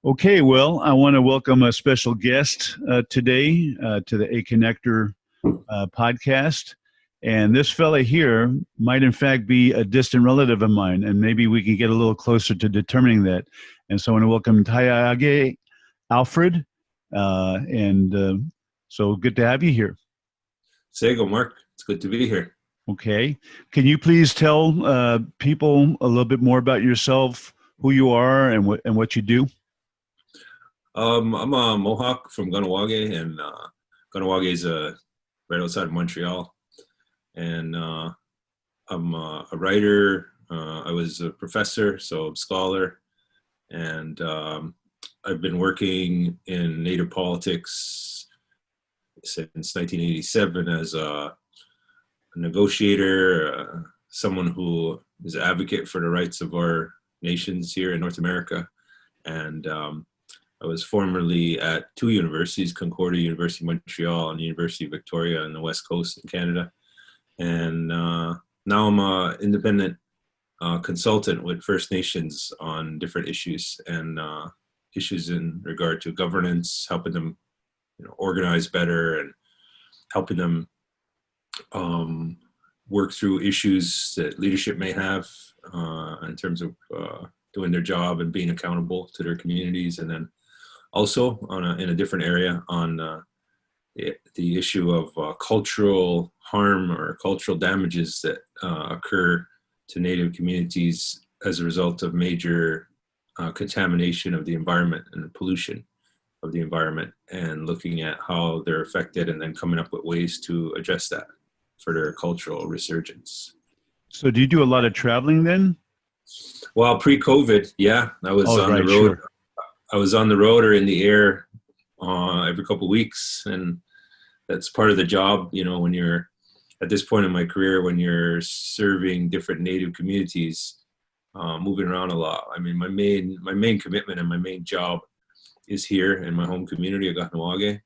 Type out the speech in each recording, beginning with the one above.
Okay, well, I want to welcome a special guest today to the A Connector podcast. And this fella here might, in fact, be a distant relative of mine, and maybe we can get a little closer to determining that. And so I want to welcome Taiaiake Alfred. So good to have you here. Sego, Mark. It's good to be here. Okay. Can you please tell people a little bit more about yourself, who you are, and what you do? I'm a Mohawk from Kahnawake, and Kahnawake is right outside of Montreal. And I'm a writer. I was a professor, so I'm a scholar. And I've been working in Native politics since 1987 as a negotiator, someone who is an advocate for the rights of our nations here in North America. And I was formerly at two universities, Concordia University Montreal and University of Victoria on the West Coast in Canada. And now I'm an independent consultant with First Nations on different issues and issues in regard to governance, helping them organize better and helping them work through issues that leadership may have in terms of doing their job and being accountable to their communities. And then also in a different area on the issue of cultural harm or cultural damages that occur to Native communities as a result of major contamination of the environment and pollution of the environment, and looking at how they're affected and then coming up with ways to address that for their cultural resurgence. So do you do a lot of traveling then? Well, pre-COVID, yeah, I was on the road. Sure. I was on the road or in the air every couple of weeks, and that's part of the job. When you're at this point in my career, when you're serving different Native communities, moving around a lot. I mean, my main commitment and my main job is here in my home community of Kahnawake,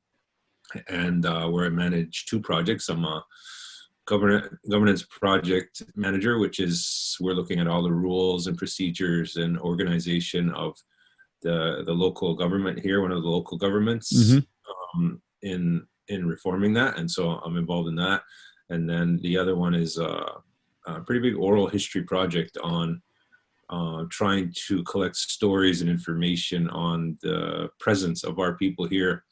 and where I manage two projects. I'm a governance project manager, which is we're looking at all the rules and procedures and organization of the local government here, one of the local governments, in reforming that, and so I'm involved in that. And then the other one is a pretty big oral history project on trying to collect stories and information on the presence of our people here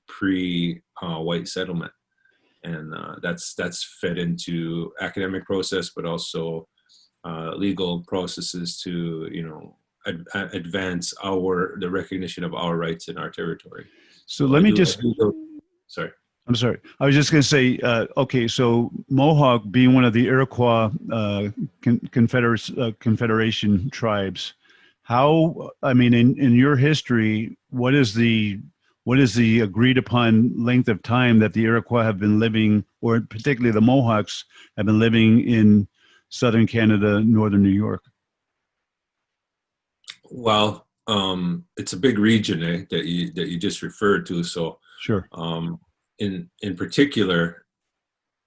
pre-white settlement, and that's fed into academic process, but also legal processes to advance the recognition of our rights in our territory. So let me just. Sorry. I'm sorry. I was just going to say, okay, so Mohawk being one of the Iroquois Confederation tribes, in your history, what is the agreed upon length of time that the Iroquois have been living, or particularly the Mohawks have been living in southern Canada, northern New York? Well, it's a big region that you just referred to. So sure. In particular,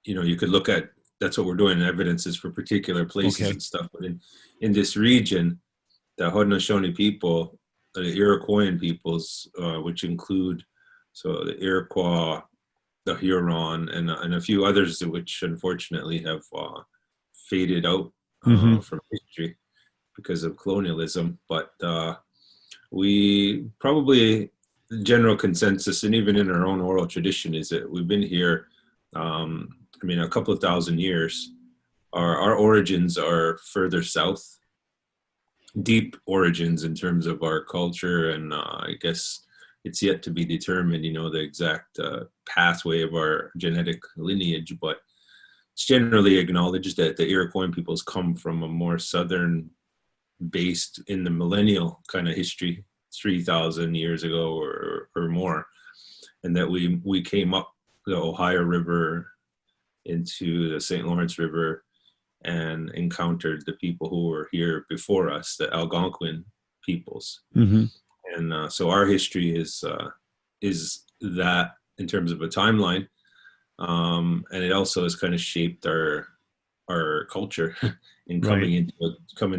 you could look at, that's what we're doing, evidences for particular places and stuff. But in this region, the Haudenosaunee people, the Iroquoian peoples, which include the Iroquois, the Huron, and a few others which unfortunately have faded out from history because of colonialism. But we probably, the general consensus, and even in our own oral tradition, is that we've been here, a couple of thousand years. Our origins are further south, deep origins in terms of our culture, and I guess it's yet to be determined, the exact pathway of our genetic lineage, but it's generally acknowledged that the Iroquois peoples come from a more southern based in the millennial kind of history, 3,000 years ago or more, and that we came up the Ohio River into the St. Lawrence River and encountered the people who were here before us, the Algonquin peoples. And so our history is that in terms of a timeline, and it also has kind of shaped our culture in coming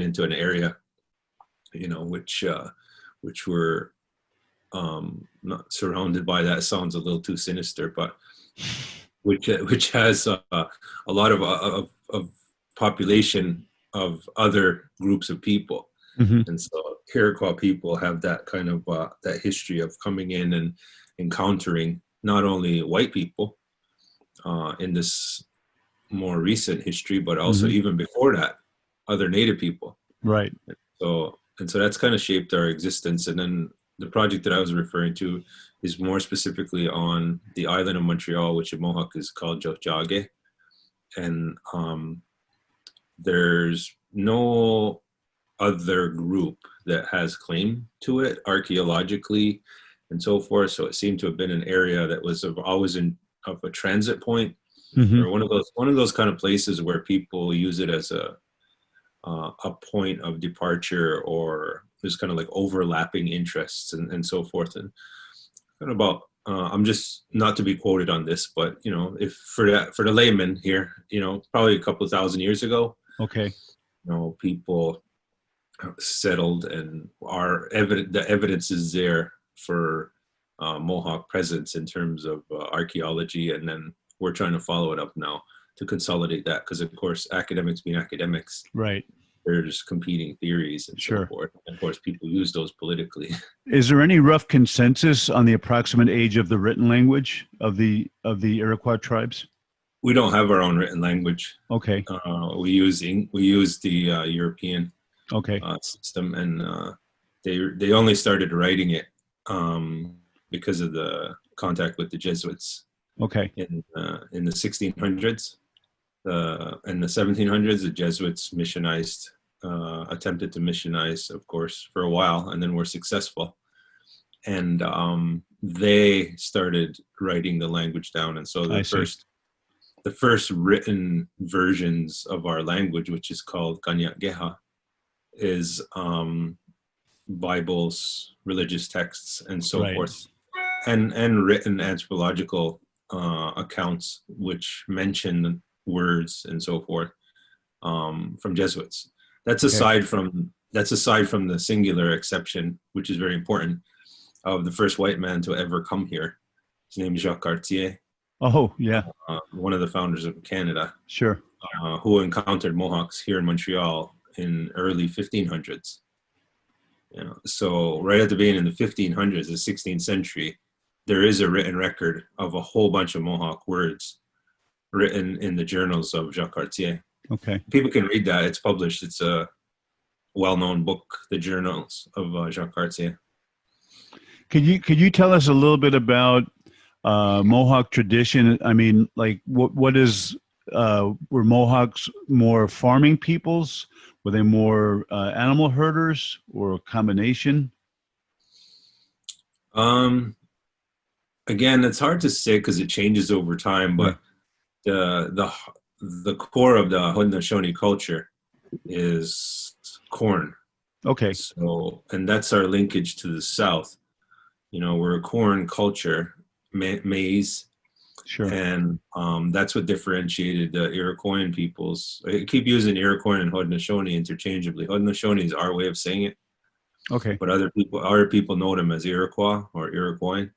into an area, which we're not surrounded by that sounds a little too sinister, but which has a lot of population of other groups of people. Mm-hmm. And so Iroquois people have that kind of that history of coming in and encountering not only white people in this more recent history, but also Mm-hmm. even before that, other Native people. Right. So that's kind of shaped our existence. And then the project that I was referring to is more specifically on the island of Montreal, which in Mohawk is called Taiaiake. And there's no other group that has claim to it archaeologically and so forth. So it seemed to have been an area that was always of a transit point, Mm-hmm. or one of those kind of places where people use it as a point of departure, or there's kind of like overlapping interests and so forth. And kind of about I'm just not to be quoted on this, but if for the layman here, probably a couple of thousand years ago, Okay. people settled, and the evidence is there for Mohawk presence in terms of archaeology, and then we're trying to follow it up now to consolidate that, because of course academics being academics, Right. there's competing theories and Sure. so forth. And of course people use those politically. Is there any rough consensus on the approximate age of the written language of the Iroquois tribes? We don't have our own written language. Okay. We use the European Okay. system, and they only started writing it because of the contact with the Jesuits Okay. in the 1600s. In the 1700s, the Jesuits missionized, attempted to missionize, of course, for a while, and then were successful. And they started writing the language down, and so the first written versions of our language, which is called Kahnawake, is Bibles, religious texts, and so Right. forth, and written anthropological accounts which mention words and so forth from Jesuits. That's aside from the singular exception, which is very important, of the first white man to ever come here. His name is Jacques Cartier. Oh, yeah. One of the founders of Canada. Sure. Who encountered Mohawks here in Montreal in early 1500s. So right at the beginning in the 1500s, the 16th century, there is a written record of a whole bunch of Mohawk words written in the journals of Jacques Cartier. Okay. People can read that. It's published. It's a well-known book, The Journals of Jacques Cartier. Could you tell us a little bit about Mohawk tradition? I mean, like what is were Mohawks more farming peoples? Were they more animal herders, or a combination? Again, it's hard to say because it changes over time, but the core of the Haudenosaunee culture is corn. Okay. So, and that's our linkage to the South. We're a corn culture, maize. Sure. And that's what differentiated the Iroquoian peoples. I keep using Iroquoian and Haudenosaunee interchangeably. Haudenosaunee is our way of saying it. Okay. But other people know them as Iroquois or Iroquoian.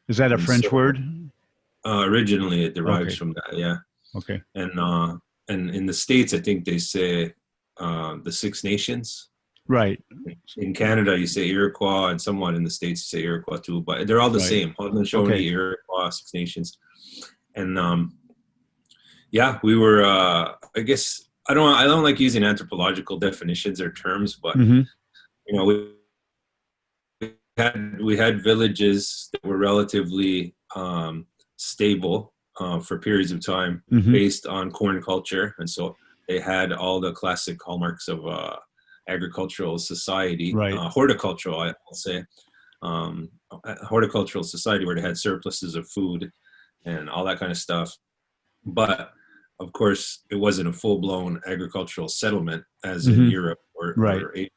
Is that a French word? Originally, it derives from that. Yeah. Okay. And in the States, I think they say the Six Nations. Right. In Canada, you say Iroquois, and somewhat in the States, you say Iroquois too. But they're all the same. Haudenosaunee, Iroquois, Six Nations. And we were. I guess I don't like using anthropological definitions or terms, but we had villages that were relatively stable for periods of time based on corn culture, and so they had all the classic hallmarks of agricultural society, right. Horticultural, I'll say, horticultural society, where they had surpluses of food and all that kind of stuff. But of course, it wasn't a full-blown agricultural settlement as in Europe or Asia.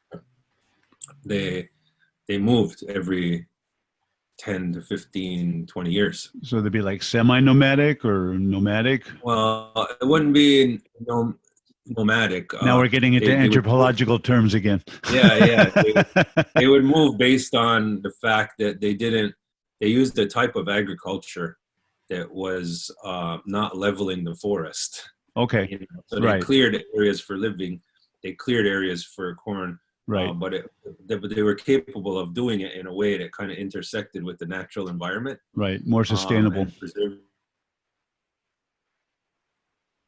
They moved every 10 to 15, 20 years. So they'd be like semi-nomadic or nomadic? Well, it wouldn't be nomadic. Now we're getting into They would move, anthropological terms again. yeah. They would move based on the fact that they used a type of agriculture that was not leveling the forest. Okay. You know? So they Right. cleared areas for living, they cleared areas for corn, Right. but they were capable of doing it in a way that kind of intersected with the natural environment. Right. More sustainable. And preserve.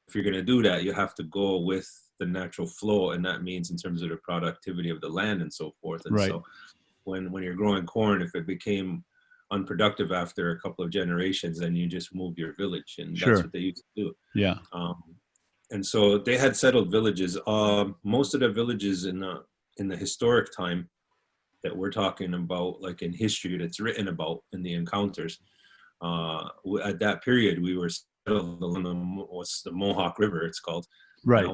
If you're going to do that, you have to go with the natural flow, and that means in terms of the productivity of the land and so forth. And Right. so when you're growing corn, if it became unproductive after a couple of generations, then you just move your village, and Sure. that's what they used to do. Yeah. And so they had settled villages. Most of the villages in the historic time that we're talking about, like in history that's written about in the encounters, at that period we were settled along what's the Mohawk River, it's called. Right.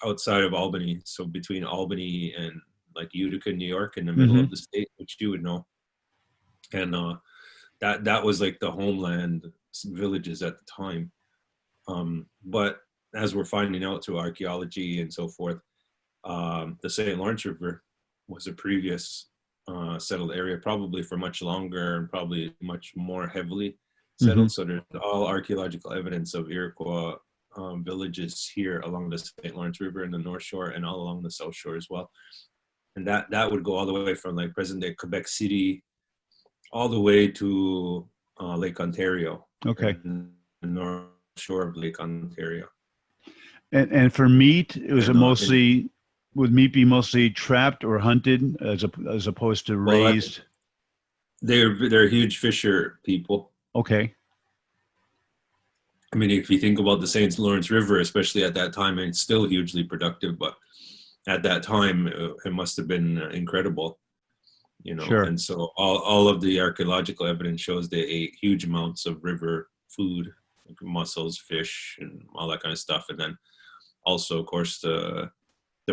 Outside of Albany, so between Albany and like Utica, New York, in the middle of the state, which you would know. And that was like the homeland villages at the time. But as we're finding out through archaeology and so forth, the St. Lawrence River was a previous settled area, probably for much longer and probably much more heavily settled. So there's all archaeological evidence of Iroquois villages here along the St. Lawrence River in the North Shore and all along the South Shore as well. And that would go all the way from like present-day Quebec City all the way to Lake Ontario. Okay. The North Shore of Lake Ontario. And for meat, would meat be mostly trapped or hunted as opposed to raised? They're huge fisher people. Okay. I mean, if you think about the St. Lawrence River, especially at that time, and it's still hugely productive, but at that time, it must have been incredible, you know. Sure. And so all of the archaeological evidence shows they ate huge amounts of river food, like mussels, fish, and all that kind of stuff. And then also, of course, the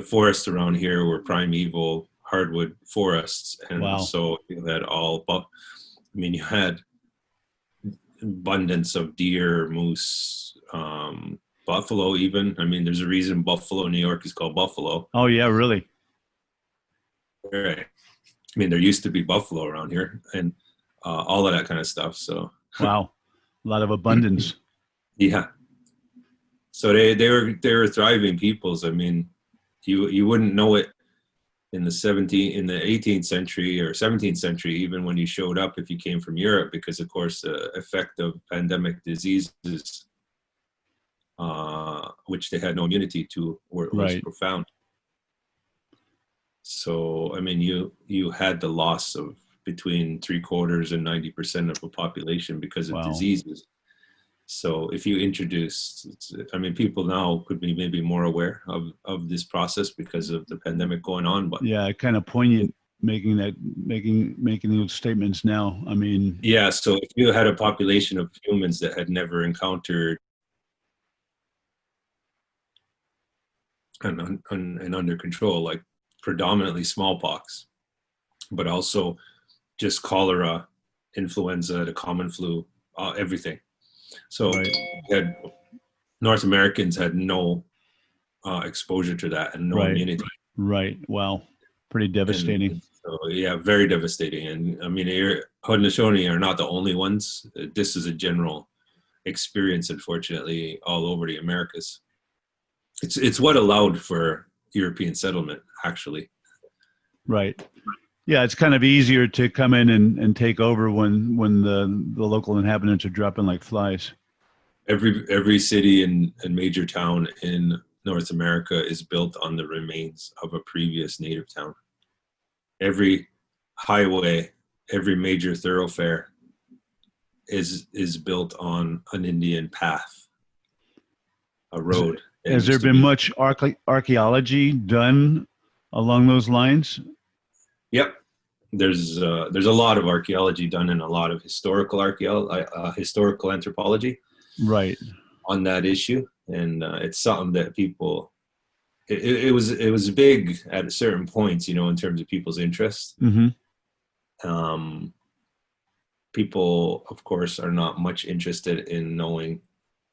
forests around here were primeval hardwood forests. And so you had you had abundance of deer, moose, buffalo even. I mean, there's a reason Buffalo, New York is called Buffalo. Oh, yeah, really? Right. I mean, there used to be buffalo around here and all of that kind of stuff. So wow, a lot of abundance. Yeah. So they were thriving peoples. I mean, you wouldn't know it in the 18th century or 17th century, even when you showed up if you came from Europe, because of course the effect of pandemic diseases, which they had no immunity to, was profound. So I mean, you had the loss of between 3/4 and 90% of the population because of diseases. So if you introduce, I mean, people now could be maybe more aware of this process because of the pandemic going on. But yeah, kind of poignant making those statements now. I mean, yeah. So if you had a population of humans that had never encountered and under control, like predominantly smallpox, but also just cholera, influenza, the common flu, everything. So North Americans had no exposure to that and no immunity. Right. Wow. Pretty devastating. And so, yeah, very devastating. And I mean, Haudenosaunee are not the only ones. This is a general experience, unfortunately, all over the Americas. It's what allowed for European settlement, actually. Right. Yeah, it's kind of easier to come in and take over when the local inhabitants are dropping like flies. Every city and major town in North America is built on the remains of a previous native town. Every highway, every major thoroughfare is built on an Indian path, a road. Has there been much archaeology done along those lines? Yep. There's a lot of archaeology done in a lot of historical anthropology, right, on that issue, and it's something that people. It was big at certain points, you know, in terms of people's interest. Mm-hmm. People, of course, are not much interested in knowing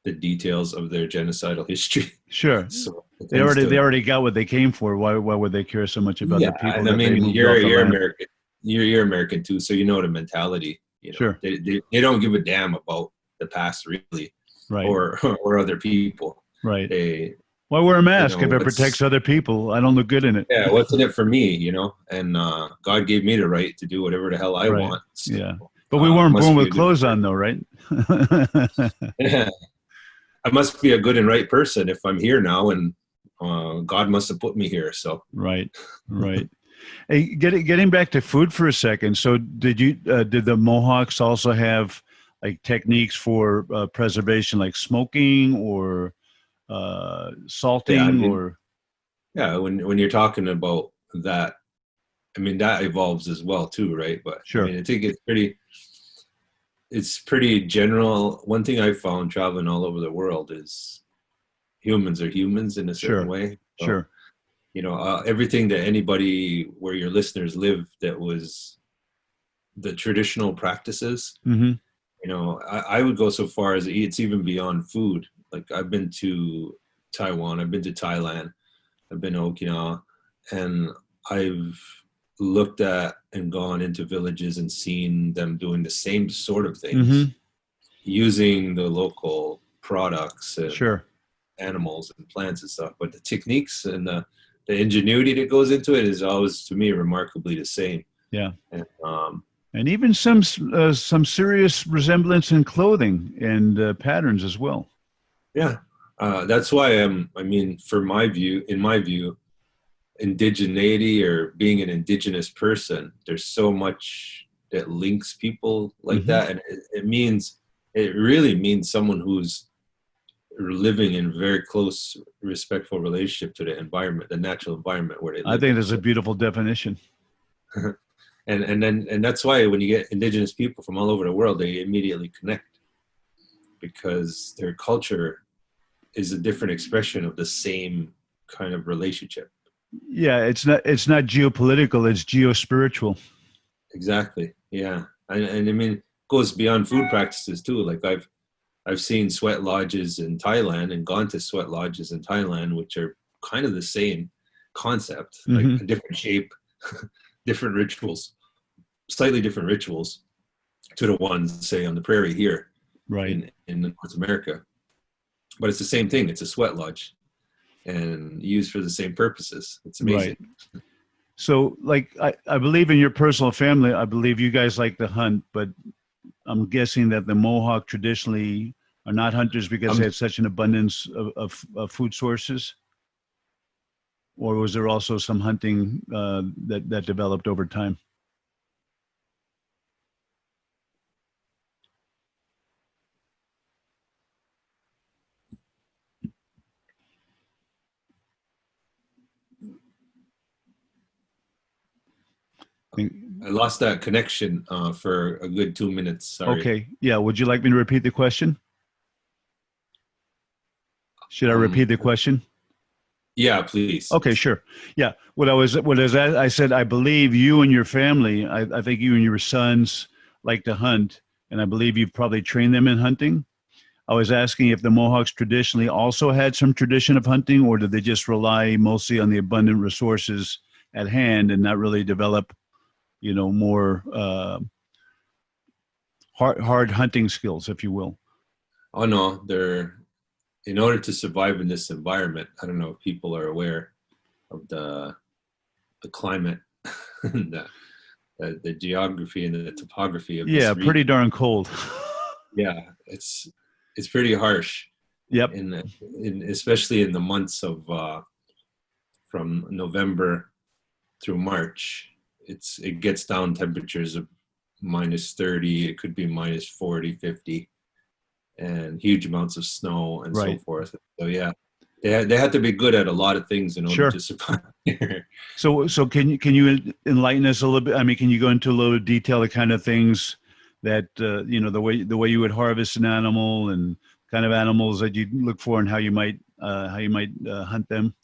the details of their genocidal history. Sure. So They already got what they came for. Why would they care so much about the people and I that they mean, moved off the you're land? American. You're American too, so you know the mentality. You know, Sure. they don't give a damn about the past really, Right. or other people. Right. They, Why wear a you mask know, if it protects other people? I don't look good in it. yeah, what's in it for me, you know? And God gave me the right to do whatever the hell I Right. want. So, Yeah. But we weren't born must be with a good clothes on, though, right? yeah. I must be a good and right person if I'm here now, and God must have put me here. So Right. Right. Hey, getting back to food for a second. So, did the Mohawks also have like techniques for preservation, like smoking or yeah, I salting, mean, or yeah, when you're talking about that, I mean that evolves as well too, right? But I sure, mean, I think it's pretty general. One thing I've found traveling all over the world is humans are humans in a certain sure, way. So, sure. you know, everything that anybody where your listeners live that was the traditional practices, Mm-hmm. you know, I would go so far as it's even beyond food. Like I've been to Taiwan, I've been to Thailand, I've been to Okinawa, and I've looked at and gone into villages and seen them doing the same sort of things Mm-hmm. using the local products and Sure. animals and plants and stuff. But the techniques and the ingenuity that goes into it is always, to me, remarkably the same. Yeah. And And even some serious resemblance in clothing and patterns as well. yeah, that's why I mean, in my view, indigeneity or being an indigenous person, there's so much that links people like Mm-hmm. that, and it really means someone who's living in very close, respectful relationship to the environment, the natural environment where they I live think in. that's a So, beautiful definition. and that's why when you get indigenous people from all over the world, they immediately connect because their culture is a different expression of the same kind of relationship. Yeah, it's not geopolitical, it's geospiritual. Exactly. Yeah. And I mean, it goes beyond food practices too. Like I've seen sweat lodges in Thailand and gone to sweat lodges in Thailand, which are kind of the same concept, like Mm-hmm. a different shape, different rituals, slightly different rituals to the ones say on the prairie here Right. in North America. But it's the same thing. It's a sweat lodge and used for the same purposes. It's Right. amazing. So, like, I believe in your personal family. I believe you guys like to hunt, but I'm guessing that the Mohawk traditionally are not hunters because they Um, had such an abundance of food sources. Or was there also some hunting that developed over time? I lost that connection for a good 2 minutes. Sorry. Okay, yeah. Would you like me to repeat the question? Should I repeat Um, the question? yeah, please. Okay, sure. Yeah. I said, I believe you and your family, I think you and your sons like to hunt, and I believe you've probably trained them in hunting. I was asking if the Mohawks traditionally also had some tradition of hunting, or did they just rely mostly on the abundant resources at hand and not really develop, more hard hunting skills, if you will? Oh no, they're in order to survive in this environment. I don't know if people are aware of the climate, the, the geography and the topography of Yeah, this pretty region. darn cold. Yeah, it's pretty harsh Yep. in especially in the months of from November through March. It gets down temperatures of -30. It could be -40, 50, and huge amounts of snow and so Right. forth. So yeah, they had to be good at a lot of things in order to Sure. survive. So can you enlighten us a little bit? I mean, can you go into a little detail the kind of things that the way you would harvest an animal and kind of animals that you look for and how you might hunt them?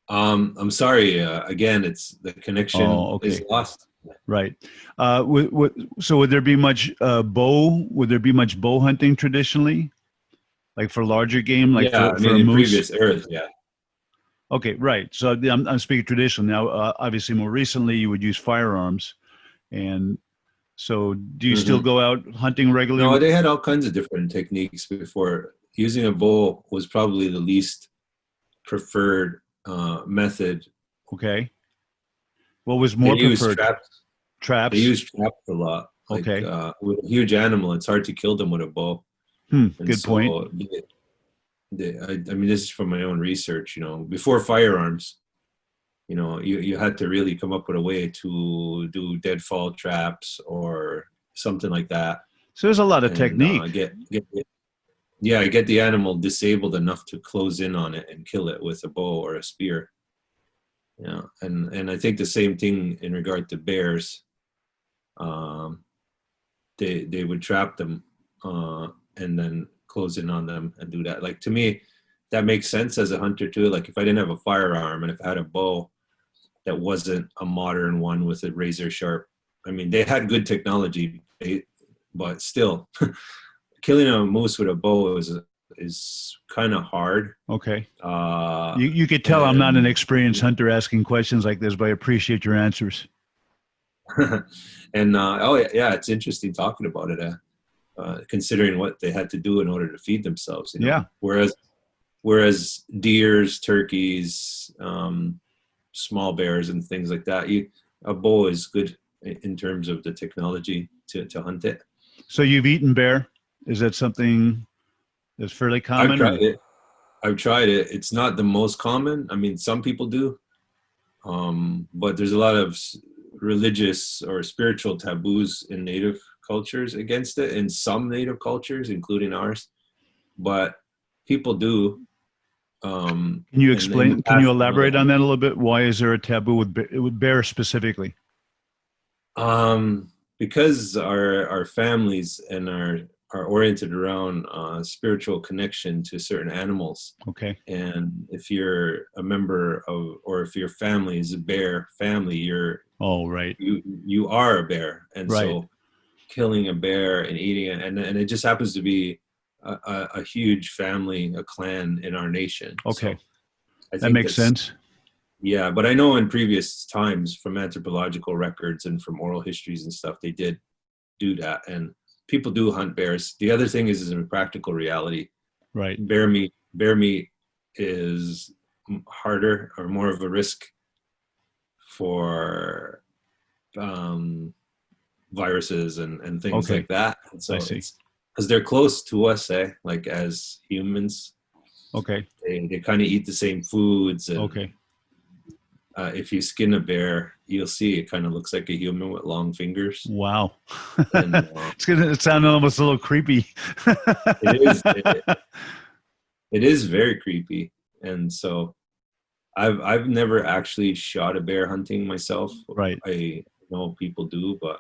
I'm sorry. Again, it's the connection Oh, is okay. lost. Right. So would there be much bow? Would there be much bow hunting traditionally, like for larger game, like Yeah, I for mean, a in moose? previous eras, yeah. Okay, right. So I'm speaking traditional now. Obviously, more recently, you would use firearms, and so do you still Hmm. go out hunting regularly? No, they had all kinds of different techniques before. Using a bow was probably the least preferred method. Okay. What was They more used preferred? traps. They Traps. used traps a lot. Like Okay. with a huge animal, it's hard to kill them with a bow. And Good point. so, I mean, this is from my own research. Before firearms, you had to really come up with a way to do deadfall traps or something like that, So there's a lot of and technique. get the animal disabled enough to close in on it and kill it with a bow or a spear. And I think the same thing in regard to bears. Um, they would trap them and then close in on them and do that. Like, to me, that makes sense as a hunter too. Like, if I didn't have a firearm and if I had a bow that wasn't a modern one with a razor sharp, I mean, they had good technology, but still, killing a moose with a bow is kind of hard. Okay. Uh, You could tell I'm not an and experienced hunter asking questions like this, but I appreciate your answers. and oh yeah, it's interesting talking about it. Considering what they had to do in order to feed themselves, Yeah. Whereas deers, turkeys, small bears, and things like that, a bow is good in terms of the technology to hunt it. So you've eaten bear? Is that something that's fairly I've common, or? tried it. I've tried it. It's not the most common. I mean, some people do, but there's a lot of religious or spiritual taboos in native cultures against it, in some native cultures, including ours. But people do. Can you And in the explain? Can you past, elaborate on that a little bit? Why is there a taboo with bear specifically? because our families and are oriented around spiritual connection to certain animals. Okay. And if you're a member of, or if your family is a bear family, Oh, right. you are a bear. And Right. so killing a bear and eating it, and it just happens to be a huge family, a clan in our nation. Okay. So I That think makes sense. yeah, but I know in previous times from anthropological records and from oral histories and stuff, they did do that, and people do hunt bears. The other thing is in practical reality, Right. bear meat is harder or more of a risk for viruses and things Okay. like that. And so I see. it's because they're close to us, like as humans, Okay. they kind of eat the same foods. And Okay. if you skin a bear, you'll see it kind of looks like a human with long fingers. Wow. And It sound almost a little creepy. it is it is very creepy. And so I've never actually shot a bear hunting myself. Right. I know people do, but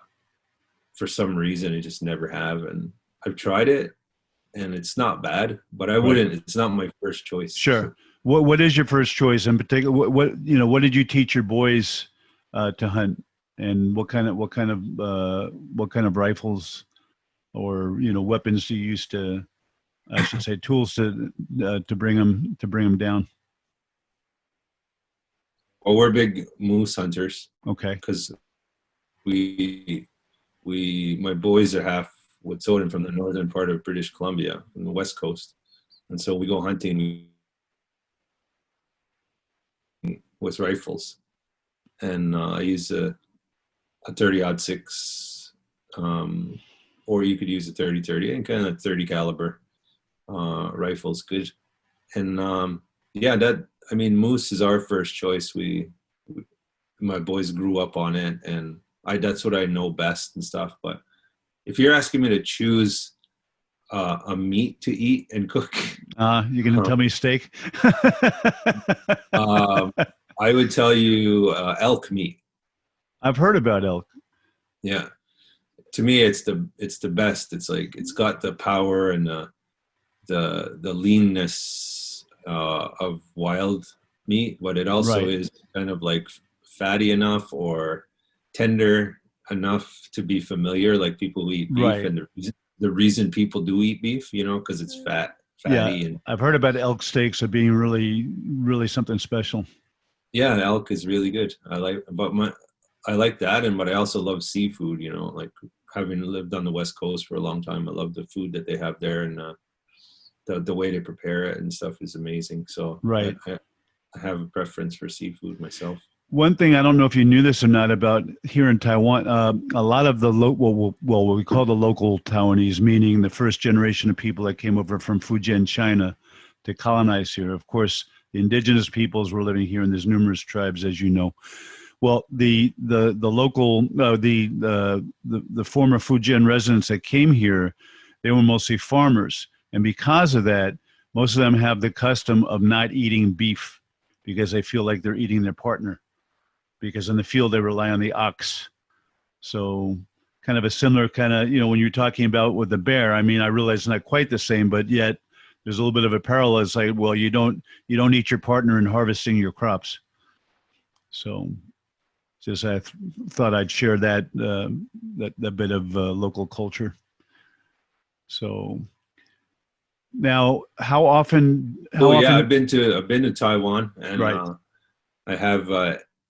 for some reason I just never have. And I've tried it, and it's not bad, but I Right. wouldn't. It's not my first choice. Sure. What is your first choice in particular? What did you teach your boys to hunt, and what kind of rifles or weapons do you use to, I should say, tools to bring them down? Well, we're big moose hunters Okay. because my boys are half Wet'suwet'en from the northern part of British Columbia, from the west coast, and so we go hunting with rifles. And I use a 30-06, or you could use a 30-30, and kind of 30 caliber rifles good. And yeah, moose is our first choice. My boys grew up on it, and that's what I know best and stuff. But if you're asking me to choose a meat to eat and cook, You gonna tell me steak? I would tell you elk meat. I've heard about elk. Yeah, to me, it's the best. It's like it's got the power and the leanness of wild meat, but it also Right. is kind of like fatty enough or tender enough to be familiar, like people who eat beef, Right. and the reason people do eat beef, you know, because it's fatty. Yeah, And I've heard about elk steaks of being really, really something special. yeah, elk is really good. I like that, but I also love seafood. You know, like having lived on the West Coast for a long time, I love the food that they have there, and the way they prepare it and stuff is amazing. So Right. I have a preference for seafood myself. One thing, I don't know if you knew this or not, about here in Taiwan, a lot of the what we call the local Taiwanese, meaning the first generation of people that came over from Fujian, China, to colonize here. Of course, the indigenous peoples were living here, and there's numerous tribes, as you know. Well, the local the former Fujian residents that came here, they were mostly farmers, and because of that, most of them have the custom of not eating beef because they feel like they're eating their partner. Because in the field they rely on the ox. So kind of a similar kind of, when you're talking about with the bear, I mean, I realize it's not quite the same, but yet there's a little bit of a parallel. It's like, well, you don't eat your partner in harvesting your crops. So just I thought I'd share that that bit of local culture. So now, how often? Oh yeah, I've been to Taiwan, and Right. I have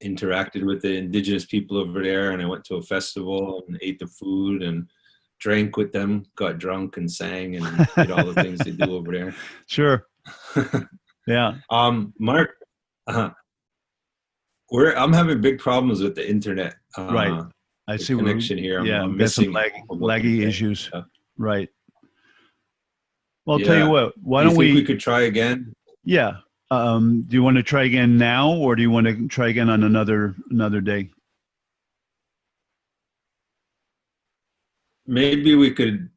interacted with the indigenous people over there, and I went to a festival and ate the food and drank with them, got drunk and sang and did all the things they do over there. Sure. Yeah. Mark, I'm having big problems with the internet. Right. I see. Connection here. I'm got some missing laggy issues. Right. Well, I'll yeah. tell you what. Why do you don't think we could try again? Yeah. Do you want to try again now, or do you want to try again on another day? Maybe we could